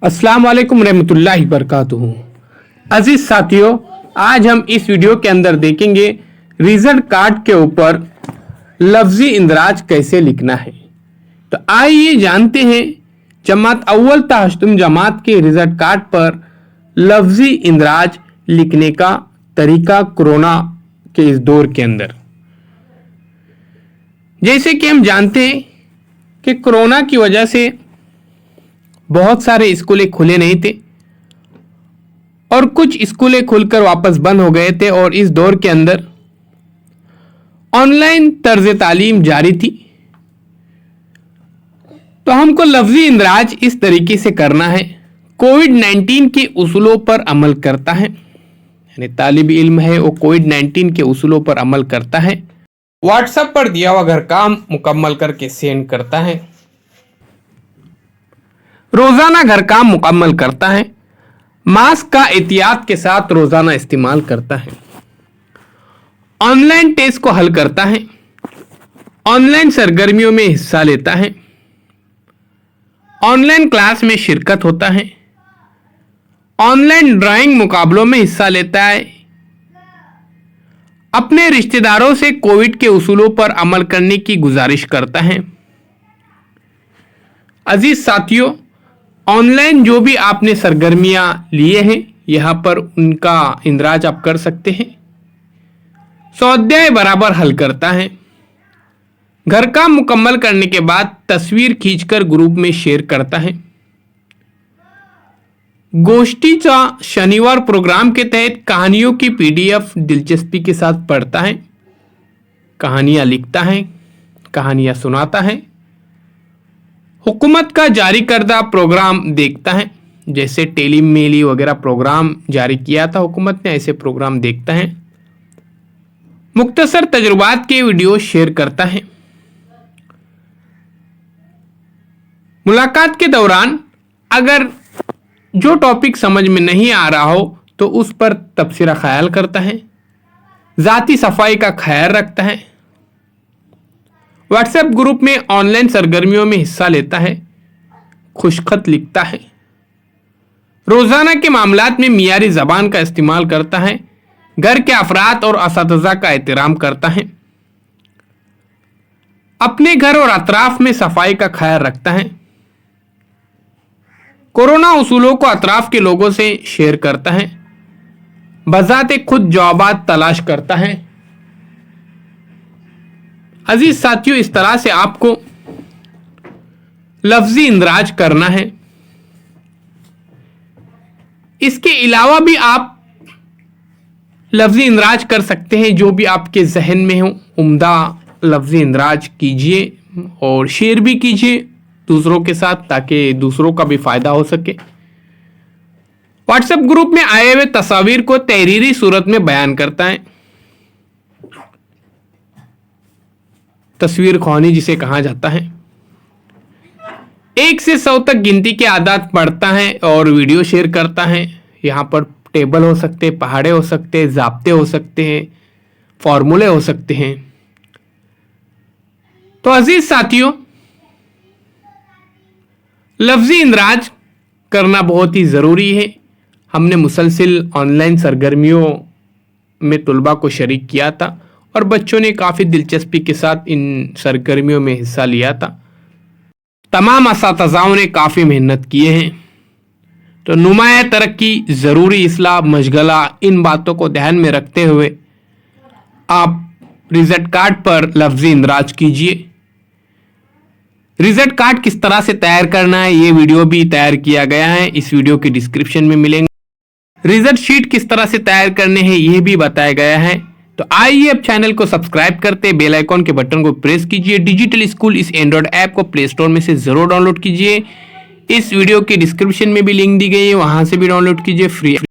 अस्सलाम वालेकुम रहमतुल्लाहि बरकातुहू। अजीज साथियों, आज हम इस वीडियो के अंदर देखेंगे रिजल्ट कार्ड के ऊपर लफ्जी इंदराज कैसे लिखना है। तो आइए जानते हैं जमात अव्वल तहश्तुम जमात के रिजल्ट कार्ड पर लफ्जी इंदराज लिखने का तरीका कोरोना के इस दौर के अंदर। जैसे कि हम जानते हैं कि कोरोना की वजह से बहुत सारे स्कूलें खुले नहीं थे और कुछ स्कूलें खुलकर वापस बंद हो गए थे और इस दौर के अंदर ऑनलाइन तर्ज तालीम जारी थी। तो हमको लफ्जी इंदराज इस तरीके से करना है, कोविड-19 के उसूलों पर अमल करता है, यानी तालिब इल्म है वो कोविड-19 के उसूलों पर अमल करता है, व्हाट्सएप पर दिया हुआ घर काम मुकम्मल करके सेंड करता है, रोजाना घर काम मुकम्मल करता है, मास्क का एहतियात के साथ रोजाना इस्तेमाल करता है, ऑनलाइन टेस्ट को हल करता है, ऑनलाइन सरगर्मियों में हिस्सा लेता है, ऑनलाइन क्लास में शिरकत होता है, ऑनलाइन ड्राइंग मुकाबलों में हिस्सा लेता है, अपने रिश्तेदारों से कोविड के उसूलों पर अमल करने की गुजारिश करता है। अजीज साथियों, ऑनलाइन जो भी आपने सरगर्मियां लिए हैं यहां पर उनका इंदराज आप कर सकते हैं। स्वाध्याय बराबर हल करता है, घर काम मुकम्मल करने के बाद तस्वीर खींचकर ग्रुप में शेयर करता है, गोष्ठीचा शनिवार प्रोग्राम के तहत कहानियों की पीडीएफ दिलचस्पी के साथ पढ़ता है, कहानियां लिखता है, कहानियां सुनाता है, हुकूमत का जारी करदा प्रोग्राम देखता है, जैसे टेलीमेली वगैरह प्रोग्राम जारी किया था हुकूमत ने, ऐसे प्रोग्राम देखता है, मुख्तसर तजुर्बात के वीडियो शेयर करता है, मुलाकात के दौरान अगर जो टॉपिक समझ में नहीं आ रहा हो तो उस पर तबसरा ख्याल करता है, जाती सफाई का ख्याल रखता है, व्हाट्सएप ग्रुप में ऑनलाइन सरगर्मियों में हिस्सा लेता है, खुशखत लिखता है, रोजाना के मामलात में मियारी जबान का इस्तेमाल करता है, घर के अफराद और असातिज़ा का एहतराम करता है, अपने घर और अतराफ में सफाई का ख्याल रखता है, कोरोना उसूलों को अतराफ के लोगों से शेयर करता है, बजाते खुद जवाबात तलाश करता है। अजीज साथियों, इस तरह से आपको लफ्जी इंदराज करना है। इसके अलावा भी आप लफ्जी इंदराज कर सकते हैं, जो भी आपके जहन में हो उम्दा लफ्जी इंदराज कीजिए और शेयर भी कीजिए दूसरों के साथ, ताकि दूसरों का भी फायदा हो सके। व्हाट्सएप ग्रुप में आए हुए तस्वीर को तहरीरी सूरत में बयान करता है, तस्वीर ख्वानी जिसे कहा जाता है, 1 से 100 तक गिनती के आदात पढ़ता है और वीडियो शेयर करता है। यहाँ पर टेबल हो सकते हैं, पहाड़े हो सकते हैं, ज़ाब्ते हो सकते हैं, फॉर्मूले हो सकते हैं। तो अजीज साथियों, लफ्जी इंदराज करना बहुत ही ज़रूरी है। हमने मुसलसिल ऑनलाइन सरगर्मियों में तुलबा को शरीक किया था और बच्चों ने काफ़ी दिलचस्पी के साथ इन सरगर्मियों में हिस्सा लिया था। तमाम असातिज़ाओं ने काफ़ी मेहनत किए हैं। तो नुमाया तरक्की, ज़रूरी इस्लाह, मशगला, इन बातों को ध्यान में रखते हुए आप रिजल्ट कार्ड पर लफ्जी इंदराज कीजिए। रिजल्ट कार्ड किस तरह से तैयार करना है ये वीडियो भी तैयार किया गया है, इस वीडियो के डिस्क्रिप्शन में मिलेंगे। रिजल्ट शीट किस तरह से तैयार करने हैं ये भी बताया गया है। तो आइए अब चैनल को सब्सक्राइब करते बेल आइकॉन के बटन को प्रेस कीजिए। डिजिटल स्कूल इस एंड्रॉइड ऐप को प्ले स्टोर में से जरूर डाउनलोड कीजिए। इस वीडियो के डिस्क्रिप्शन में भी लिंक दी गई है, वहां से भी डाउनलोड कीजिए फ्री।